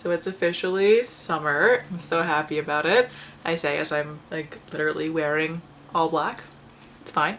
So it's officially summer. I'm so happy about it. I say as I'm like literally wearing all black. It's fine.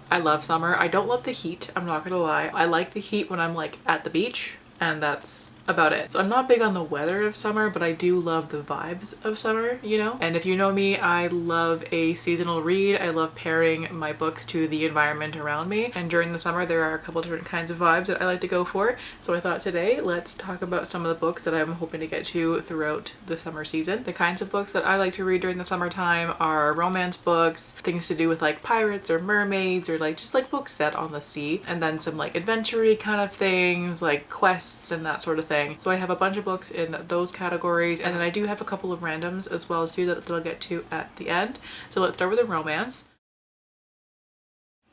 I love summer. I don't love the heat, I'm not gonna lie. I like the heat when I'm like at the beach, and that's about it. So I'm not big on the weather of summer, but I do love the vibes of summer, you know? And if you know me, I love a seasonal read. I love pairing my books to the environment around me. And during the summer, there are a couple different kinds of vibes that I like to go for. So I thought today, let's talk about some of the books that I'm hoping to get to throughout the summer season. The kinds of books that I like to read during the summertime are romance books, things to do with like pirates or mermaids, or like just like books set on the sea. And then some like adventure-y kind of things, like quests and that sort of thing. So I have a bunch of books in those categories, and then I do have a couple of randoms as well too that I'll get to at the end. So let's start with the romance.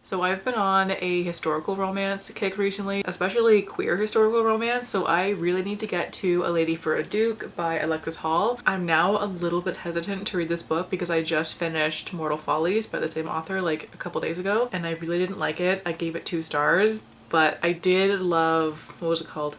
So I've been on a historical romance kick recently, especially queer historical romance, so I really need to get to A Lady for a Duke by Alexis Hall. I'm now a little bit hesitant to read this book because I just finished Mortal Follies by the same author like a couple days ago, and I really didn't like it. I gave it 2 stars, but I did love, what was it called?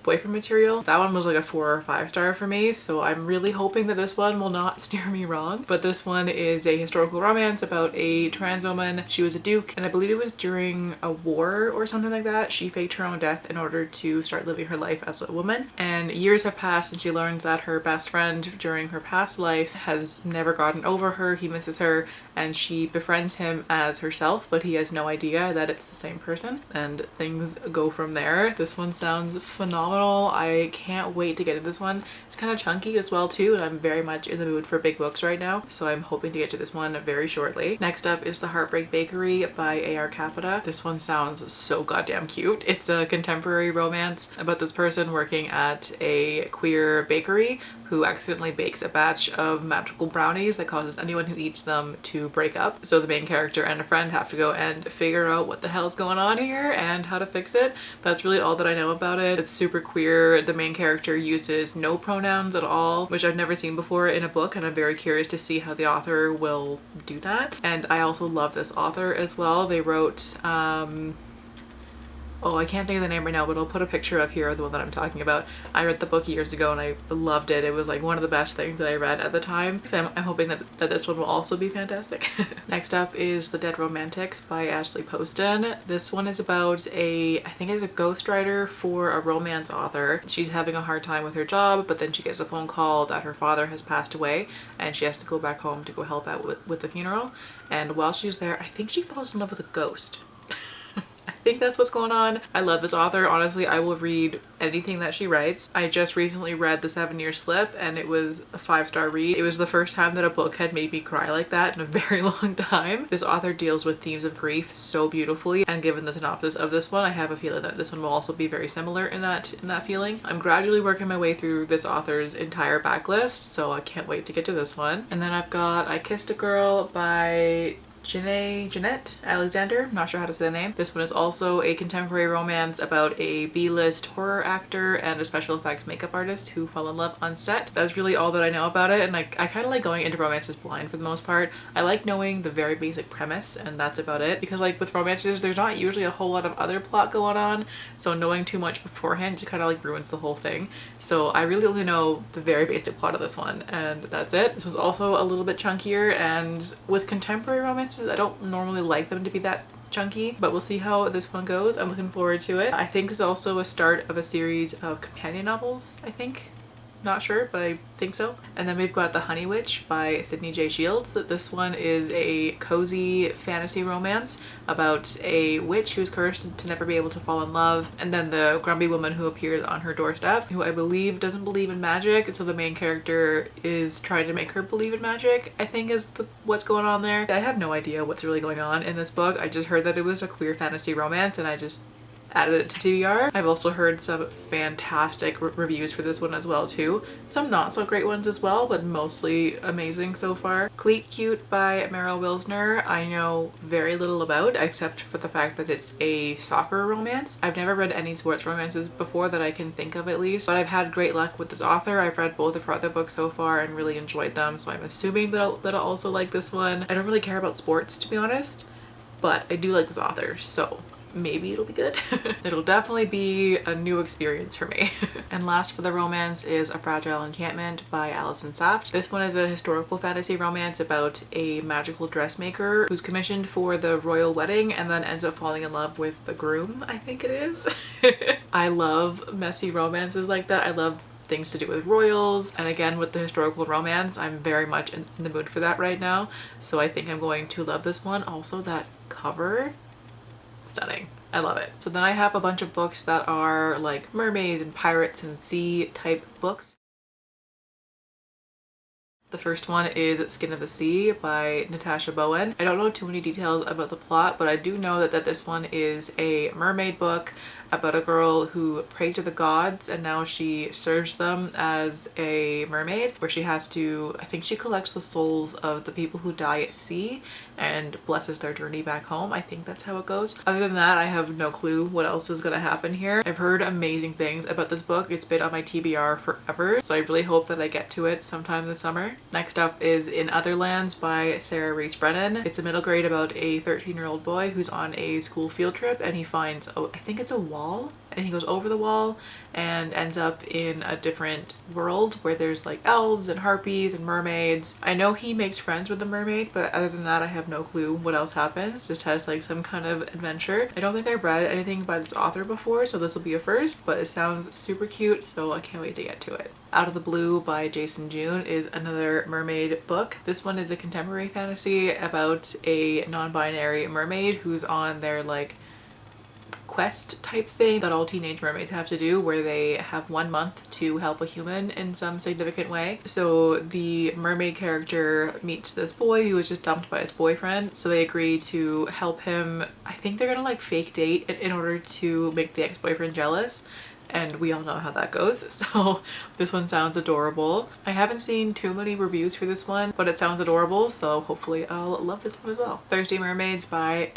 Boyfriend Material. That one was like a 4 or 5 star for me, so I'm really hoping that this one will not steer me wrong. But this one is a historical romance about a trans woman. She was a duke, and I believe it was during a war or something like that. She faked her own death in order to start living her life as a woman. And years have passed, and she learns that her best friend during her past life has never gotten over her. He misses her, and she befriends him as herself, but he has no idea that it's the same person, and things go from there. This one sounds phenomenal. I can't wait to get into this one. It's kind of chunky as well too, and I'm very much in the mood for big books right now, so I'm hoping to get to this one very shortly. Next up is The Heartbreak Bakery by A.R. Capita. This one sounds so goddamn cute. It's a contemporary romance about this person working at a queer bakery who accidentally bakes a batch of magical brownies that causes anyone who eats them to break up. So the main character and a friend have to go and figure out what the hell's going on here and how to fix it. That's really all that I know about it. It's super queer. The main character uses no pronouns at all, which I've never seen before in a book, and I'm very curious to see how the author will do that. And I also love this author as well. They wrote oh, I can't think of the name right now, but I'll put a picture up here of the one that I'm talking about. I read the book years ago and I loved it. It was like one of the best things that I read at the time. So I'm hoping that this one will also be fantastic. Next up is The Dead Romantics by Ashley Poston. This one is about I think it's a ghostwriter for a romance author. She's having a hard time with her job, but then she gets a phone call that her father has passed away and she has to go back home to go help out with the funeral. And while she's there, I think she falls in love with a ghost. I think that's what's going on. I love this author. Honestly, I will read anything that she writes. I just recently read The 7-Year Slip and it was a 5-star read. It was the first time that a book had made me cry like that in a very long time. This author deals with themes of grief so beautifully, and given the synopsis of this one, I have a feeling that this one will also be very similar in that feeling. I'm gradually working my way through this author's entire backlist, so I can't wait to get to this one. And then I've got I Kissed a Girl by Jennet Alexander, not sure how to say the name. This one is also a contemporary romance about a B-list horror actor and a special effects makeup artist who fall in love on set. That's really all that I know about it, and I kind of like going into romances blind for the most part. I like knowing the very basic premise, and that's about it, because like with romances there's not usually a whole lot of other plot going on, so knowing too much beforehand just kind of like ruins the whole thing. So I really only know the very basic plot of this one, and that's it. This was also a little bit chunkier, and with contemporary romances I don't normally like them to be that chunky, but we'll see how this one goes. I'm looking forward to it. I think it's also a start of a series of companion novels, I think. Not sure, but I think so. And then we've got The Honey Witch by Sydney J. Shields. This one is a cozy fantasy romance about a witch who's cursed to never be able to fall in love, and then the grumpy woman who appears on her doorstep, who I believe doesn't believe in magic, so the main character is trying to make her believe in magic, I think is what's going on there. I have no idea what's really going on in this book. I just heard that it was a queer fantasy romance and I just added it to TBR. I've also heard some fantastic reviews for this one as well too. Some not so great ones as well, but mostly amazing so far. Cleat Cute by Meryl Wilsner I know very little about, except for the fact that it's a soccer romance. I've never read any sports romances before that I can think of at least, but I've had great luck with this author. I've read both of her other books so far and really enjoyed them, so I'm assuming that I'll also like this one. I don't really care about sports, to be honest, but I do like this author, so maybe it'll be good. It'll definitely be a new experience for me. And last for the romance is A Fragile Enchantment by Allison Saft. This one is a historical fantasy romance about a magical dressmaker who's commissioned for the royal wedding and then ends up falling in love with the groom, I think it is. I love messy romances like that. I love things to do with royals, and again with the historical romance, I'm very much in the mood for that right now, so I think I'm going to love this one. Also, that cover, stunning. I love it. So then I have a bunch of books that are like mermaids and pirates and sea type books. The first one is Skin of the Sea by Natasha Bowen. I don't know too many details about the plot, but I do know that this one is a mermaid book about a girl who prayed to the gods and now she serves them as a mermaid, where she has to, I think she collects the souls of the people who die at sea and blesses their journey back home. I think that's how it goes. Other than that, I have no clue what else is gonna happen here. I've heard amazing things about this book. It's been on my TBR forever, so I really hope that I get to it sometime this summer. Next up is In Other Lands by Sara Rees Brennan. It's a middle grade about a 13-year-old boy who's on a school field trip and he finds, oh, I think it's a wall, and he goes over the wall and ends up in a different world where there's like elves and harpies and mermaids. I know he makes friends with the mermaid, but other than that I have no clue what else happens. Just has like some kind of adventure. I don't think I've read anything by this author before, so this will be a first, but it sounds super cute, so I can't wait to get to it. Out of the Blue by Jason June is another mermaid book. This one is a contemporary fantasy about a non-binary mermaid who's on their like quest type thing that all teenage mermaids have to do, where they have 1 month to help a human in some significant way. So the mermaid character meets this boy who was just dumped by his boyfriend, so they agree to help him. I think they're gonna like fake date in order to make the ex-boyfriend jealous, and we all know how that goes. So this one sounds adorable. I haven't seen too many reviews for this one, but it sounds adorable, so hopefully I'll love this one as well. Thursday Mermaids by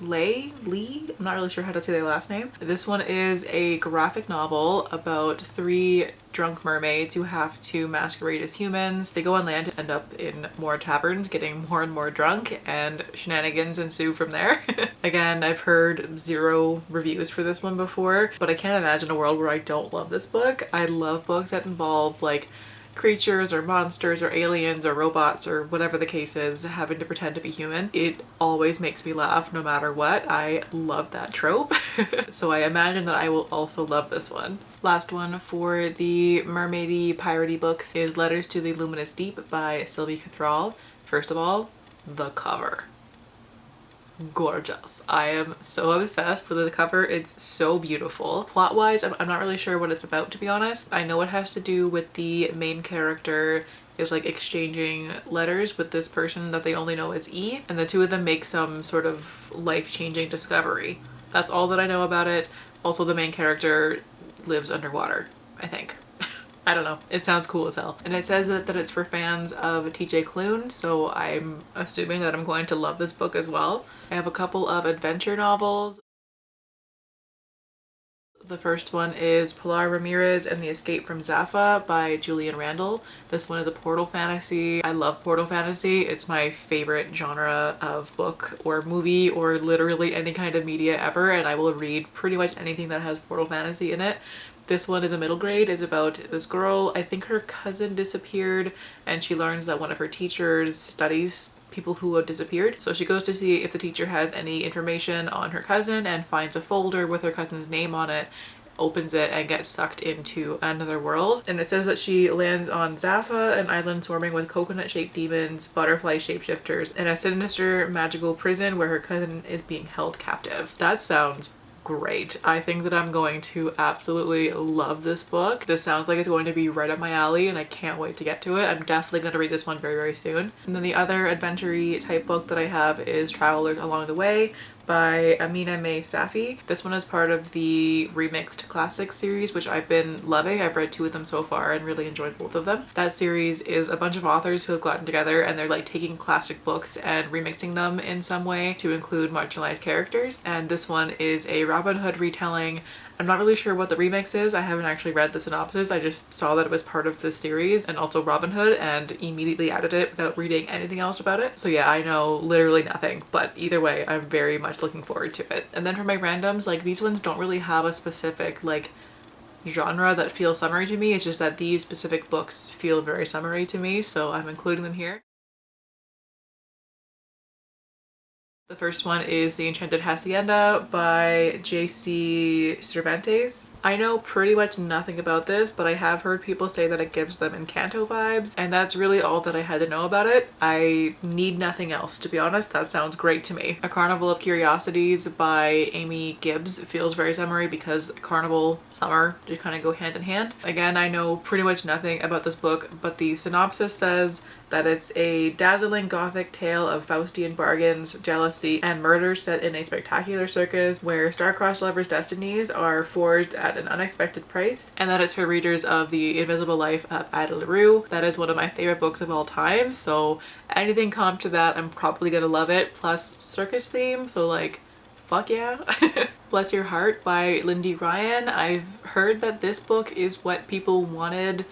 Leyh. I'm not really sure how to say their last name. This one is a graphic novel about 3 drunk mermaids who have to masquerade as humans. They go on land to end up in more taverns getting more and more drunk, and shenanigans ensue from there. Again, I've heard 0 reviews for this one before, but I can't imagine a world where I don't love this book. I love books that involve like creatures or monsters or aliens or robots or whatever the case is having to pretend to be human. It always makes me laugh no matter what. I love that trope. So I imagine that I will also love this one. Last one for the mermaidy piratey books is Letters to the Luminous Deep by Sylvie Cathrall. First of all, the cover. Gorgeous. I am so obsessed with the cover. It's so beautiful. Plot wise, I'm not really sure what it's about, to be honest. I know it has to do with the main character is like exchanging letters with this person that they only know as E, and the two of them make some sort of life-changing discovery. That's all that I know about it. Also, the main character lives underwater, I think. I don't know. It sounds cool as hell. And it says that it's for fans of TJ Klune, so I'm assuming that I'm going to love this book as well. I have a couple of adventure novels. The first one is Pilar, Ramirez and the Escape from Zafa by Julian Randall. This one is a portal fantasy. I love portal fantasy. It's my favorite genre of book or movie or literally any kind of media ever, and I will read pretty much anything that has portal fantasy in it. This one is a middle grade. It's about this girl. I think her cousin disappeared and she learns that one of her teachers studies people who have disappeared. So she goes to see if the teacher has any information on her cousin and finds a folder with her cousin's name on it, opens it and gets sucked into another world. And it says that she lands on Zafa, an island swarming with coconut-shaped demons, butterfly shapeshifters, and a sinister magical prison where her cousin is being held captive. That sounds great. I think that I'm going to absolutely love this book. This sounds like it's going to be right up my alley and I can't wait to get to it. I'm definitely going to read this one very, very soon. And then the other adventure-y type book that I have is Travelers Along the Way by Amina Safi. This one is part of the Remixed Classics series, which I've been loving. I've read 2 of them so far and really enjoyed both of them. That series is a bunch of authors who have gotten together and they're like taking classic books and remixing them in some way to include marginalized characters. And this one is a Robin Hood retelling I'm not really sure what the remix is. I haven't actually read the synopsis. I just saw that it was part of this series and also Robin Hood and immediately added it without reading anything else about it. So yeah, I know literally nothing, but either way, I'm very much looking forward to it. And then for my randoms, like these ones don't really have a specific like genre that feels summery to me. It's just that these specific books feel very summery to me, so I'm including them here. The first one is The Enchanted Hacienda by J.C. Cervantes. I know pretty much nothing about this, but I have heard people say that it gives them Encanto vibes, and that's really all that I had to know about it. I need nothing else, to be honest. That sounds great to me. A Carnival of Curiosities by Amy Gibbs feels very summery because carnival, summer, just kind of go hand in hand. Again, I know pretty much nothing about this book, but the synopsis says that it's a dazzling gothic tale of Faustian bargains, jealousy, and murder set in a spectacular circus where star-crossed lovers' destinies are forged at an unexpected price, and that it's for readers of The Invisible Life of Ada LaRue. That is one of my favorite books of all time, so anything comp to that I'm probably gonna love it, plus circus theme, so like fuck yeah. Bless Your Heart by Lindy Ryan. I've heard that this book is what people wanted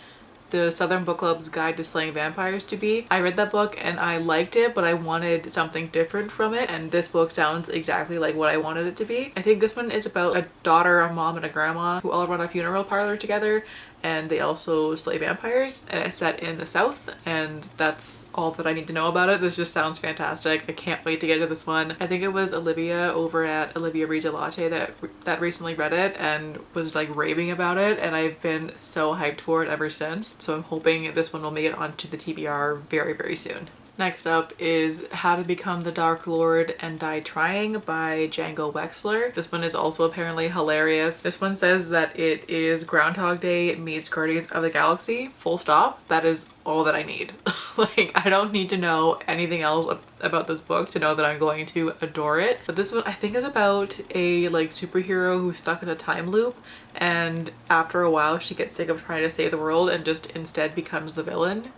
the Southern Book Club's Guide to Slaying Vampires to be. I read that book and I liked it, but I wanted something different from it, and this book sounds exactly like what I wanted it to be. I think this one is about a daughter, a mom, and a grandma who all run a funeral parlor together, and they also slay vampires, and it's set in the South, and that's all that I need to know about it. This just sounds fantastic. I can't wait to get to this one. I think it was Olivia over at Olivia Reads a Latte that recently read it and was like raving about it, and I've been so hyped for it ever since. So I'm hoping this one will make it onto the TBR very, very soon. Next up is How to Become the Dark Lord and Die Trying by Django Wexler. This one is also apparently hilarious. This one says that it is Groundhog Day meets Guardians of the Galaxy. Full stop. That is all that I need. Like, I don't need to know anything else about this book to know that I'm going to adore it. But this one I think is about a like superhero who's stuck in a time loop, and after a while she gets sick of trying to save the world and just instead becomes the villain.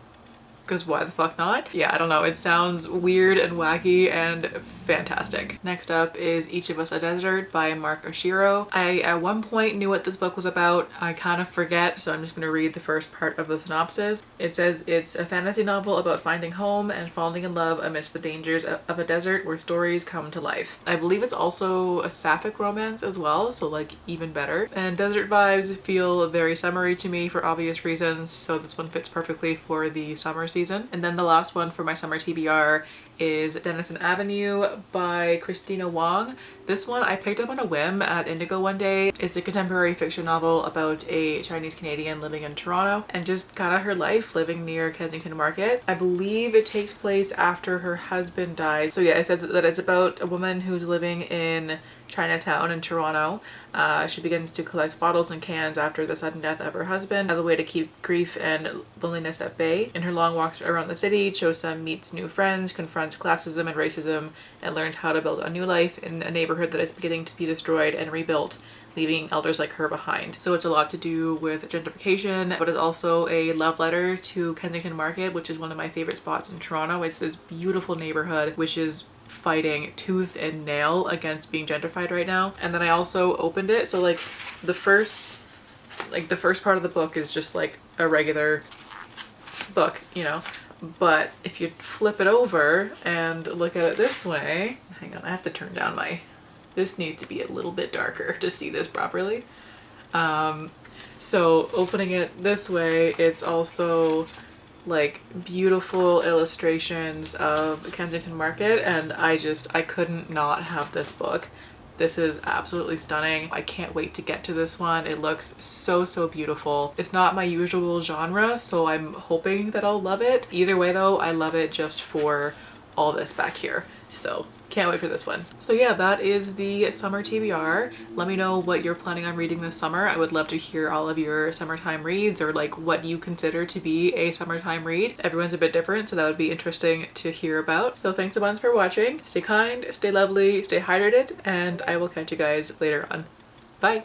Because why the fuck not? Yeah, I don't know. It sounds weird and wacky and fantastic. Next up is Each of Us a Desert by Mark Oshiro. I at one point knew what this book was about. I kind of forget, so I'm just going to read the first part of the synopsis. It says it's a fantasy novel about finding home and falling in love amidst the dangers of a desert where stories come to life. I believe it's also a sapphic romance as well, so like even better. And desert vibes feel very summery to me for obvious reasons, so this one fits perfectly for the summer season. And then the last one for my summer TBR is Denison Avenue by Christina Wong. This one I picked up on a whim at Indigo one day. It's a contemporary fiction novel about a Chinese Canadian living in Toronto and just kind of her life living near Kensington Market. I believe it takes place after her husband died. So yeah, it says that it's about a woman who's living in Chinatown in Toronto. She begins to collect bottles and cans after the sudden death of her husband as a way to keep grief and loneliness at bay. In her long walks around the city, Chosa meets new friends, confronts classism and racism, and learns how to build a new life in a neighborhood that is beginning to be destroyed and rebuilt, leaving elders like her behind. So it's a lot to do with gentrification, but it's also a love letter to Kensington Market, which is one of my favorite spots in Toronto. It's this beautiful neighborhood which is fighting tooth and nail against being gentrified right now. And then I also opened it, so like the first part of the book is just like a regular book, you know, but if you flip it over and look at it this way, hang on, I have to turn down my, this needs to be a little bit darker to see this properly. So opening it this way, it's also like beautiful illustrations of Kensington Market, and I couldn't not have this book. This is absolutely stunning. I can't wait to get to this one. It looks so, so beautiful. It's not my usual genre, so I'm hoping that I'll love it. Either way though, I love it just for all this back here. So can't wait for this one. So yeah, that is the summer TBR. Let me know what you're planning on reading this summer. I would love to hear all of your summertime reads, or like what you consider to be a summertime read. Everyone's a bit different, so that would be interesting to hear about. So thanks a bunch for watching. Stay kind, stay lovely, stay hydrated, and I will catch you guys later on. Bye!